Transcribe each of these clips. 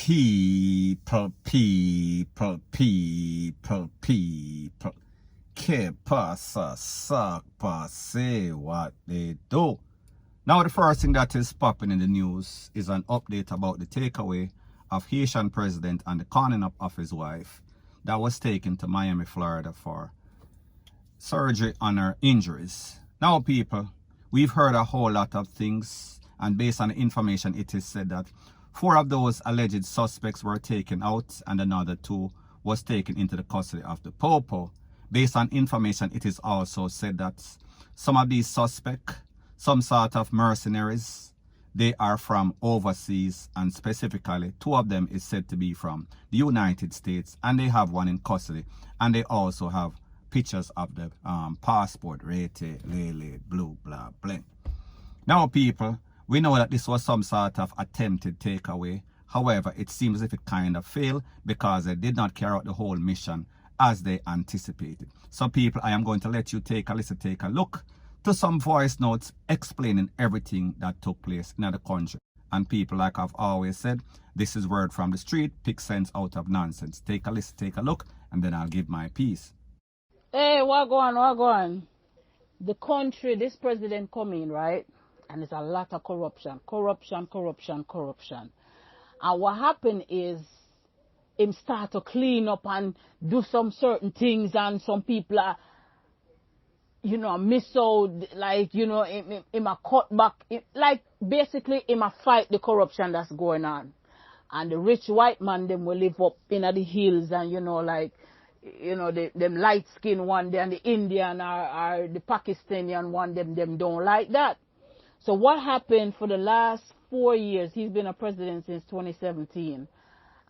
People. Que pasa, suck, say what they do. Now the first thing that is popping in the news is an update about the takeaway of Haitian president and the conning up of his wife that was taken to Miami, Florida for surgery on her injuries. Now people, we've heard a whole lot of things, and based on the information it is said that 4 of those alleged suspects were taken out and another 2 was taken into the custody of the Popo. Based on information, it is also said that some of these suspects, some sort of mercenaries, they are from overseas, and specifically 2 of them is said to be from the United States, and they have one in custody, and they also have pictures of the passport, rete, lele, blue, blah, blah. Now people, we know that this was some sort of attempted takeaway. However, it seems as if it kind of failed because they did not carry out the whole mission as they anticipated. So people, I am going to let you take a listen, take a look to some voice notes explaining everything that took place in the country. And people, like I've always said, this is word from the street, pick sense out of nonsense. Take a listen, take a look, and then I'll give my piece. Hey, what going? The country, this president coming, right? And there's a lot of corruption. And what happened is him start to clean up and do some certain things, and some people are, miss out, like, him a cut back, like basically him a fight the corruption that's going on. And the rich white man, them will live up in the hills, and them light skin one day, and the Indian or the Pakistani one, them don't like that. So what happened for the last 4 years, he's been a president since 2017.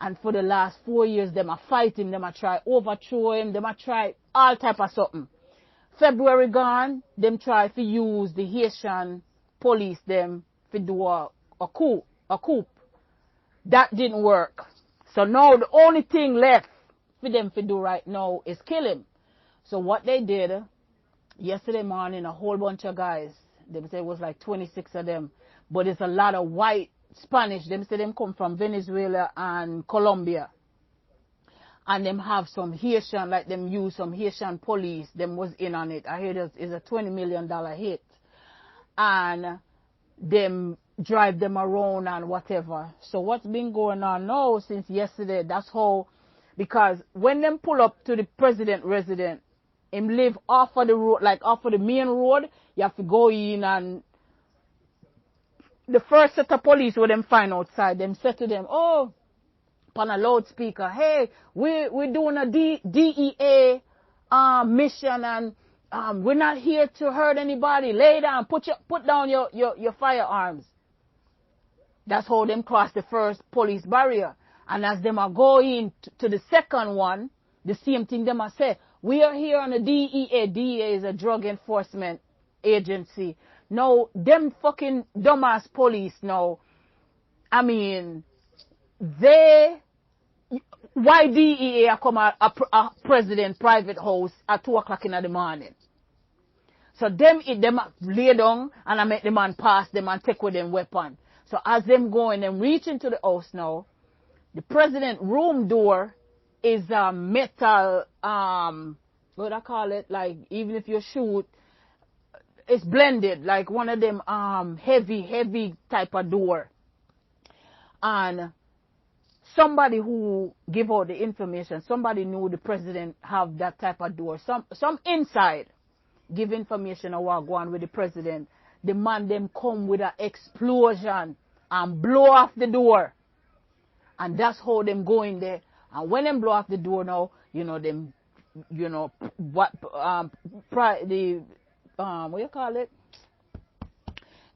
And for the last 4 years, them are fighting, them are try overthrow him, them are try all type of something. February gone, them try to use the Haitian police them to do a coup. That didn't work. So now the only thing left for them to do right now is kill him. So what they did, yesterday morning, a whole bunch of guys, they say it was like 26 of them, but it's a lot of white Spanish. Them say them come from Venezuela and Colombia. And them have some Haitian, like them use some Haitian police. Them was in on it. I heard it's a $20 million hit. And them drive them around and whatever. So what's been going on now since yesterday, that's how, because when them pull up to the president resident, him live off of the road, like off of the main road, you have to go in, and the first set of police where them find outside, them said to them, oh, on a loudspeaker, hey, we're doing a DEA mission, and we're not here to hurt anybody. Lay down, put down your firearms. That's how them cross the first police barrier. And as them are going to the second one, the same thing them are say, we are here on the DEA. DEA is a drug enforcement agency. Now, them fucking dumbass police now, I mean, why DEA come at a president private house at 2 o'clock in the morning? So them lay down, and I make the man pass them and take with them weapon. So as them going, them reach into the house now, the president room door is a metal, what I call it, like even if you shoot, it's blended, like one of them heavy type of door. And somebody who give out the information, somebody knew the president have that type of door. Some inside give information of what going on with the president. The man them come with an explosion and blow off the door. And that's how them go in there. And when them blow off the door now, them, what you call it?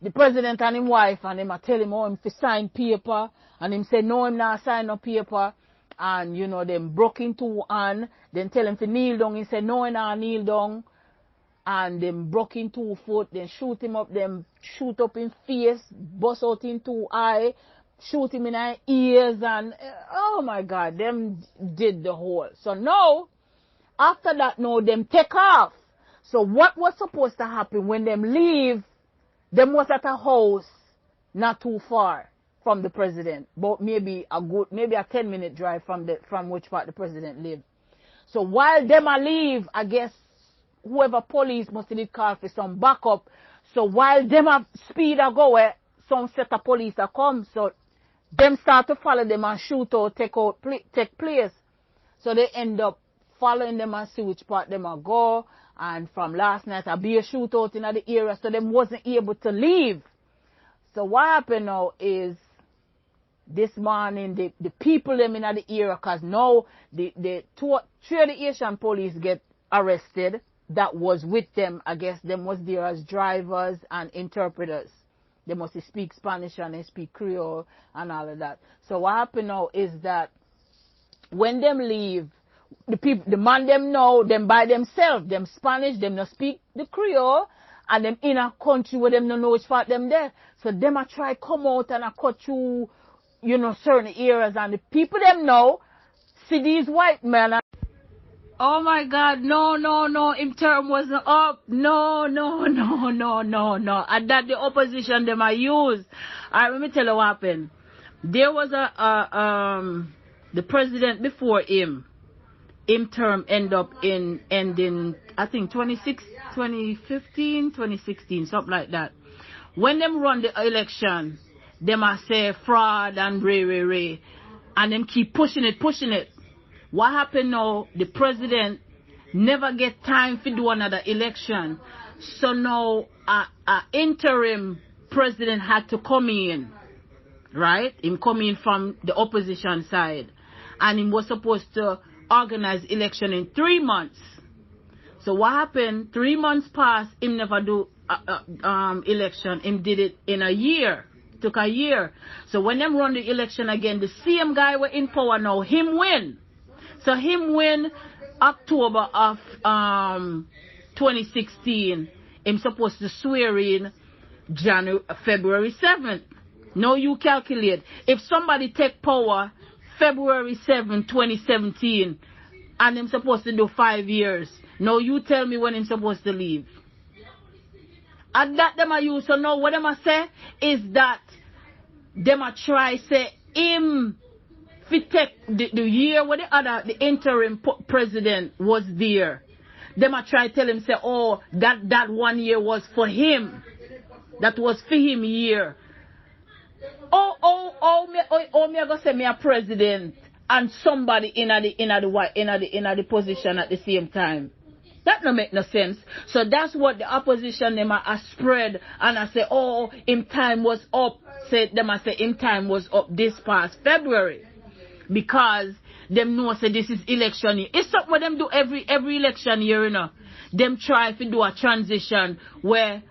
The president and his wife, and him tell him, him to sign paper, and him say, no, him not sign no paper, and, them broke into hand, then tell him to kneel down, he said, no, he not kneel down, and them broke in 2 foot, then shoot him up, them shoot up in face, bust out in 2 eye, shoot him in the ears, and, oh my God, them did the whole. So now, after that, now, them take off. So what was supposed to happen when them leave? Them was at a house not too far from the president, but maybe a 10-minute drive from which part the president live. So while them a leave, I guess whoever police must have called for some backup. So while them a speed a go where some set of police a come, so them start to follow them and shoot out, take place. So they end up following them and see which part them a go. And from last night, a be a shootout in the area, so them wasn't able to leave. So what happened now is this morning, the people them in the area, because now three of the Haitian police get arrested that was with them. I guess them was there as drivers and interpreters. They must speak Spanish and they speak Creole and all of that. So what happened now is that when them leave, the man them know them by themselves, them Spanish, them no speak the Creole, and them in a country where them no know which part them there. So them a try come out and a cut through, you know, certain areas, and the people them know see these white men. Oh my God, no, him term wasn't up. No. And that the opposition them I use. Alright, let me tell you what happened. There was the president before him term end up ending, I think 2015, 2016, something like that. When them run the election, them a say fraud and ray, and them keep pushing it. What happened now, the president never get time to do another election. So now a interim president had to come in, right? Him come in from the opposition side. And he was supposed to organize election in 3 months. So what happened, 3 months passed, him never do election. Him did it in a year. Took a year. So when them run the election again, the same guy were in power now, him win. So him win October of 2016. Him supposed to swear in February 7th. Now you calculate. If somebody take power February 7, 2017, and him supposed to do 5 years, now you tell me when him supposed to leave. And that them a use. So now what them a say is that them a try say him fit take the year where the interim president was there. Them a try tell him say, oh, that 1 year was for him. That was for him year. Me I go say me a president and somebody in the position at the same time. That no make no sense. So that's what the opposition them a spread, and I say, oh, him time was up. Them I say him time was up this past February, because them know say this is election year. It's something what them do every election year, you know. Them try to do a transition where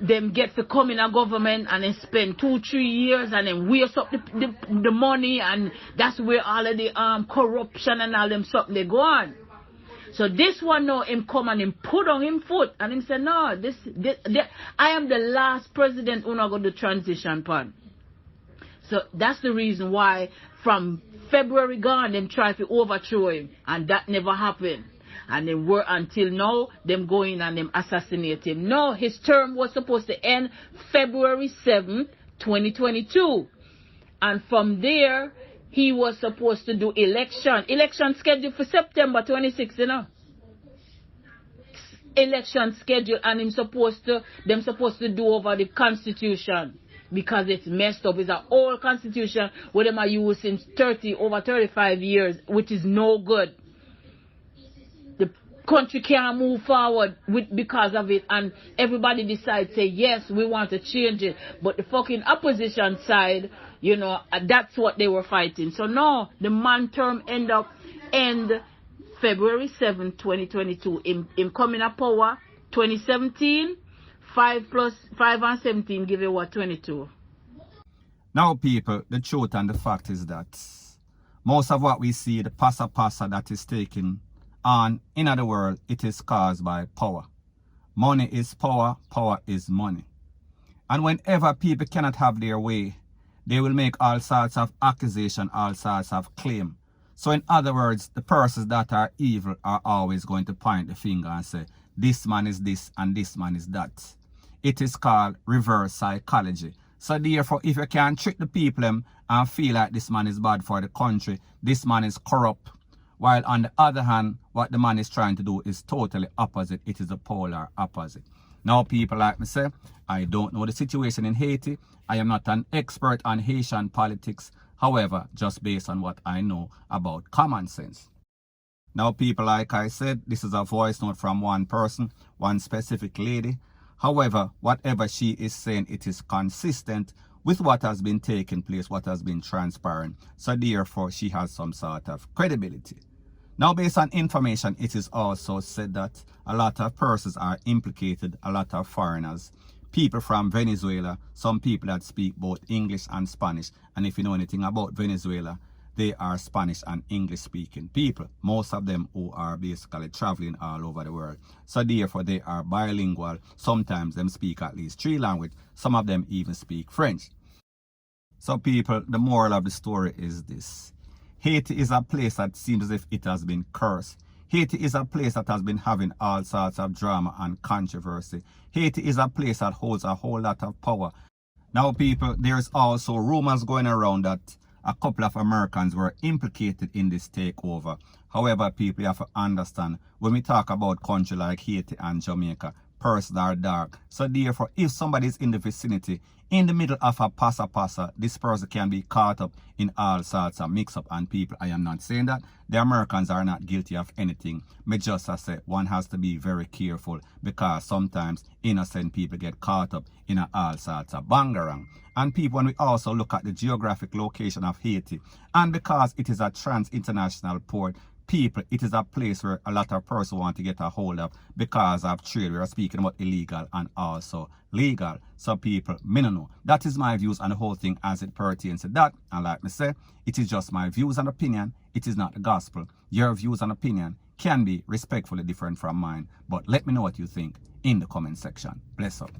them get to come in a government and then spend 2-3 years and then waste up the money, and that's where all of the corruption and all them something they go on. So this one now him come and him put on him foot and him say, no, this I am the last president who not going to transition pan. So that's the reason why from February gone them try to overthrow him, and that never happened. And then were until now, them go in and them assassinate him. No, his term was supposed to end February 7th, 2022. And from there, he was supposed to do election. Election scheduled for September 26th, you know. Election schedule, and them supposed to do over the constitution, because it's messed up. It's an old constitution where them are used since over 35 years, which is no good. The country can't move forward because of it, and everybody decides, say, yes, we want to change it. But the fucking opposition side, you know, that's what they were fighting. So now, the man term end February 7, 2022. Him coming up power, 2017, 5 and 17 give you what, 22. Now, people, the truth and the fact is that most of what we see, the passa that is taking on in the world, it is caused by power. Money is power, power is money. And whenever people cannot have their way, they will make all sorts of accusation, all sorts of claim. So in other words, the persons that are evil are always going to point the finger and say, this man is this and this man is that. It is called reverse psychology. So therefore, if you can trick the people and feel like this man is bad for the country, this man is corrupt, while on the other hand, what the man is trying to do is totally opposite. It is a polar opposite. Now, people, like me say, I don't know the situation in Haiti. I am not an expert on Haitian politics. However, just based on what I know about common sense. Now, people, like I said, this is a voice note from one person, one specific lady. However, whatever she is saying, it is consistent with what has been taking place, what has been transparent. So therefore, she has some sort of credibility. Now, based on information, it is also said that a lot of persons are implicated, a lot of foreigners, people from Venezuela, some people that speak both English and Spanish. And if you know anything about Venezuela, they are Spanish and English speaking people, most of them who are basically traveling all over the world. So therefore, they are bilingual. Sometimes them speak at least 3 languages. Some of them even speak French. So people, the moral of the story is this. Haiti is a place that seems as if it has been cursed. Haiti is a place that has been having all sorts of drama and controversy. Haiti is a place that holds a whole lot of power. Now, people, there's also rumors going around that a couple of Americans were implicated in this takeover. However, people, you have to understand, when we talk about countries like Haiti and Jamaica, persons are dark. So therefore, if somebody is in the vicinity, in the middle of a pasa, this person can be caught up in all sorts of mix-up. And people, I am not saying that the Americans are not guilty of anything. Me just say one has to be very careful, because sometimes innocent people get caught up in all sorts of bangarang. And people, when we also look at the geographic location of Haiti, and because it is a trans-international port, people, it is a place where a lot of persons want to get a hold of because of trade. We are speaking about illegal and also legal. So people, me no know. That is my views on the whole thing as it pertains to that. And like me say, it is just my views and opinion. It is not the gospel. Your views and opinion can be respectfully different from mine. But let me know what you think in the comment section. Bless up.